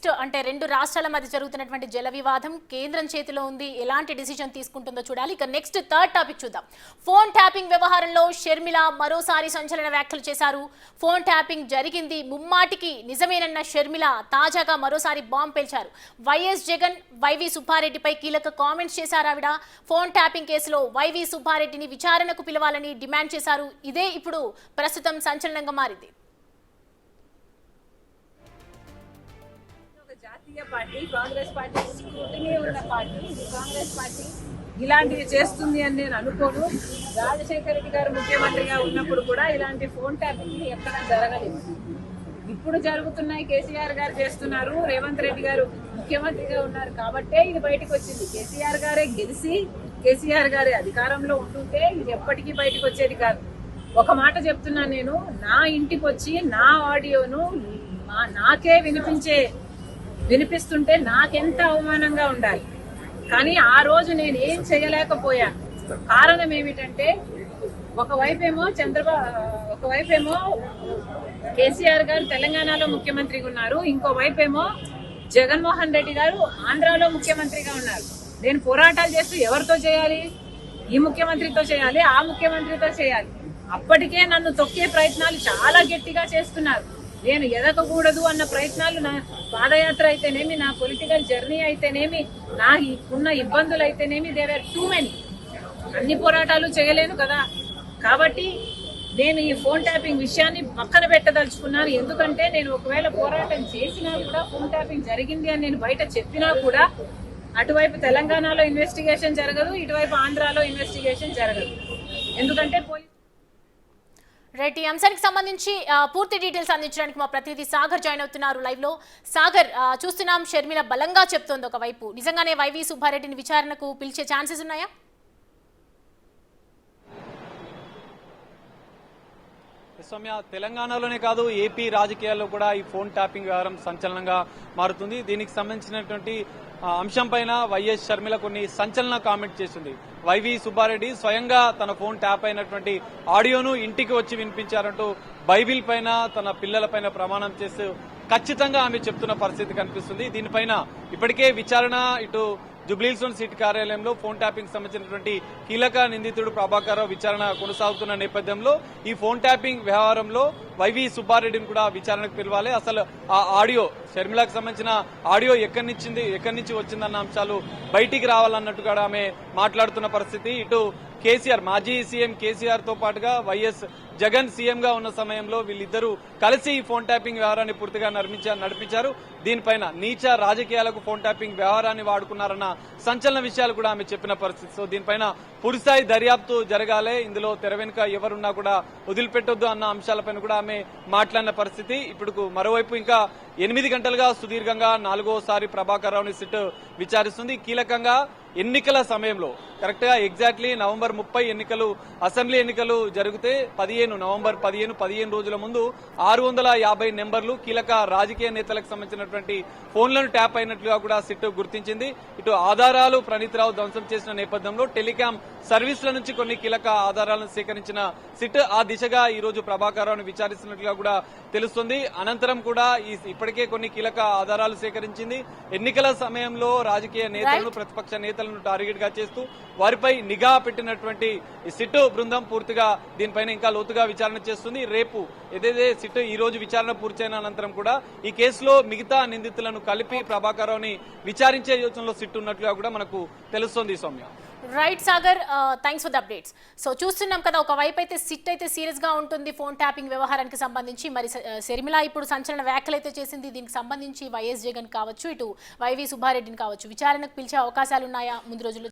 Next అంటే రెండు రాష్ట్రాల మధ్య జరుగుతున్నటువంటి జల వివాదం కేంద్రం చేతిలో ఉంది. ఎలాంటి డిసిజన్ తీసుకుంటుందో చూడాలి. ఇక నెక్స్ట్ థర్డ్ టాపిక్ చూద్దాం. ఫోన్ ట్యాపింగ్ వ్యవహారంలో షర్మిల మరోసారి సంచలన వ్యాఖ్యలు చేశారు. ఫోన్ ట్యాపింగ్ జరిగింది ముమ్మాటికి నిజమేనన్న షర్మిల తాజాగా మరోసారి బాంబ్ పేల్చారు. వైఎస్ జగన్ వైవి సుబ్బారెడ్డిపై కీలక కామెంట్స్ చేశారు. ఆవిడ ఫోన్ ట్యాపింగ్ కేసులో వైవి సుబ్బారెడ్డిని విచారణకు పిలవాలని డిమాండ్ చేశారు. ఇదే ఇప్పుడు ప్రస్తుతం సంచలనంగా మారింది. జాతీయ పార్టీ కాంగ్రెస్ పార్టీ స్కూటీని ఉన్న పార్టీ కాంగ్రెస్ పార్టీ ఇలాంటివి చేస్తుంది అని నేను అనుకోను. రాజశేఖర రెడ్డి గారు ముఖ్యమంత్రిగా ఉన్నప్పుడు కూడా ఇలాంటి ఫోన్ ట్యాపింగ్ ఎక్కడ జరగలేదు. ఇప్పుడు జరుగుతున్నాయి. కేసీఆర్ గారు చేస్తున్నారు. రేవంత్ రెడ్డి గారు ముఖ్యమంత్రిగా ఉన్నారు కాబట్టే ఇది బయటకు వచ్చింది. కేసీఆర్ గారే గెలిచి కేసీఆర్ గారే అధికారంలో ఉంటుంటే ఇది ఎప్పటికీ బయటకు వచ్చేది కాదు. ఒక మాట చెప్తున్నాను, నేను నా ఇంటికి వచ్చి నా ఆడియోను నాకే వినిపిస్తుంటే నాకెంత అవమానంగా ఉండాలి. కానీ ఆ రోజు నేను ఏం చేయలేకపోయా. కారణం ఏమిటంటే ఒకవైపేమో కేసీఆర్ గారు తెలంగాణలో ముఖ్యమంత్రిగా ఉన్నారు, ఇంకోవైపేమో జగన్మోహన్ రెడ్డి గారు ఆంధ్రాలో ముఖ్యమంత్రిగా ఉన్నారు. నేను పోరాటాలు చేస్తూ ఎవరితో చేయాలి? ఈ ముఖ్యమంత్రితో చేయాలి, ఆ ముఖ్యమంత్రితో చేయాలి. అప్పటికే నన్ను తొక్కే ప్రయత్నాలు చాలా గట్టిగా చేస్తున్నారు. నేను ఎదగకూడదు అన్న ప్రయత్నాలు, నా పాదయాత్ర అయితేనేమి, నా పొలిటికల్ జర్నీ అయితేనేమి, నా ఉన్న ఇబ్బందులు అయితేనేమి, దేర్ ఆర్ టూ మెనీ. అన్ని పోరాటాలు చేయలేను కదా. కాబట్టి నేను ఈ ఫోన్ ట్యాపింగ్ విషయాన్ని పక్కన పెట్టదలుచుకున్నాను. ఎందుకంటే నేను ఒకవేళ పోరాటం చేసినా కూడా, ఫోన్ ట్యాపింగ్ జరిగింది అని నేను బయట చెప్పినా కూడా అటువైపు తెలంగాణలో ఇన్వెస్టిగేషన్ జరగదు, ఇటువైపు ఆంధ్రాలో ఇన్వెస్టిగేషన్ జరగదు. ఎందుకంటే రైట్, ఈ అంశానికి సంబంధించి పూర్తి డీటెయిల్స్ అందించడానికి మా ప్రతినిధి సాగర్ జాయిన్ అవుతున్నారు లైవ్ లో. సాగర్, చూస్తున్నాం షర్మిల బలంగా చెప్తోంది ఒకవైపు. నిజంగానే వైవి సుబ్బారెడ్డిని విచారణకు పిలిచే ఛాన్సెస్ ఉన్నాయా? సౌమ్య, తెలంగాణలోనే కాదు ఏపీ రాజకీయాల్లో కూడా ఈ ఫోన్ ట్యాపింగ్ వ్యవహారం సంచలనంగా మారుతుంది. దీనికి సంబంధించినటువంటి అంశం పైన వైఎస్ షర్మిల కొన్ని సంచలన కామెంట్ చేసింది. వైవి సుబ్బారెడ్డి స్వయంగా తన ఫోన్ ట్యాప్ అయినటువంటి ఆడియోను ఇంటికి వచ్చి వినిపించారంటూ బైబిల్ పైన తన పిల్లల పైన ప్రమాణం చేస్తూ ఖచ్చితంగా ఆమె చెప్తున్న పరిస్థితి కనిపిస్తుంది. దీనిపైన ఇప్పటికే విచారణ ఇటు జుబ్లీహిల్స్ సిటీ కార్యాలయంలో ఫోన్ ట్యాపింగ్ సంబంధించినటువంటి కీలక నిందితుడు ప్రభాకర్ రావు విచారణ కొనసాగుతున్న నేపథ్యంలో ఈ ఫోన్ ట్యాపింగ్ వ్యవహారంలో వైవి సుబ్బారెడ్డిని కూడా విచారణకు పిలవాలి. అసలు ఆ ఆడియో, షర్మిలకు సంబంధించిన ఆడియో ఎక్కడి నుంచి వచ్చిందన్న అంశాలు బయటికి రావాలన్నట్టుగా ఆమె మాట్లాడుతున్న పరిస్థితి. ఇటు కేసీఆర్, మాజీ సీఎం కేసీఆర్ తో పాటుగా వైఎస్ జగన్ సీఎం గా ఉన్న సమయంలో వీళ్ళిద్దరూ కలిసి ఈ ఫోన్ ట్యాపింగ్ వ్యవహారాన్ని పూర్తిగా నడిపించారు. దీనిపైన నీచ రాజకీయాలకు ఫోన్ ట్యాపింగ్ వ్యవహారాన్ని వాడుకున్నారన్న సంచలన విషయాలు కూడా ఆమె చెప్పిన పరిస్థితి. సో దీనిపైన పూర్తిస్థాయి దర్యాప్తు జరగాలి, ఇందులో తెర వెనుక ఎవరున్నా కూడా వదిలిపెట్టొద్దు అన్న అంశాలపైన కూడా ఆమె మాట్లాడిన పరిస్థితి. ఇప్పుడు మరోవైపు ఇంకా 8 గంటలుగా సుదీర్ఘంగా 4వసారి ప్రభాకర్ రావుని సిట్ విచారిస్తుంది. కీలకంగా ఎన్నికల సమయంలో కరెక్ట్ గా ఎగ్జాక్ట్లీ నవంబర్ 30 అసెంబ్లీ ఎన్నికలు జరిగితే నవంబర్ 15 రోజుల ముందు 650 నెంబర్లు కీలక రాజకీయ నేతలకు సంబంధించినటువంటి ఫోన్లను ట్యాప్ అయినట్లుగా కూడా సిట్ గుర్తించింది. ఇటు ఆధారాలు ప్రణీత్ రావు ధ్వంసం చేసిన నేపథ్యంలో టెలికాం సర్వీసుల నుంచి కొన్ని కీలక ఆధారాలను సేకరించిన సిట్ ఆ దిశగా ఈ రోజు ప్రభాకర్ రావును విచారిస్తున్నట్లుగా కూడా తెలుస్తుంది. అనంతరం కూడా ఇప్పటికే కొన్ని కీలక ఆధారాలు సేకరించింది. ఎన్నికల సమయంలో రాజకీయ నేతలను, ప్రతిపక్ష నేతలను టార్గెట్ గా చేస్తూ వారిపై నిఘా పెట్టినటువంటి ఈ సిట్ బృందం పూర్తిగా దీనిపైన ఇంకా లోతుగా విచారణ చేస్తుంది. రేపు ఏదైతే సిట్ ఈ రోజు విచారణ పూర్తయిన అనంతరం కూడా ఈ కేసులో మిగతా నిందితులను కలిపి ప్రభాకర్ రావుని విచారించే యోచనలో సిట్ ఉన్నట్లుగా కూడా మనకు తెలుస్తోంది. Soumya, right Sagar, thanks for the updates. So చూస్తున్నాం కదా, ఒకవైపు అయితే సిట్ అయితే సీరియస్ గా ఉంటుంది ఫోన్ ట్యాపింగ్ వ్యవహారానికి సంబంధించి. మరి షర్మిల ఇప్పుడు సంచలన వ్యాఖ్యలు అయితే చేసింది. దీనికి సంబంధించి వైఎస్ జగన్ కావచ్చు, ఇటు వైవి సుబ్బారెడ్డిని కావచ్చు విచారణకు పిలిచే అవకాశాలు ఉన్నాయా ముందు రోజుల్లో?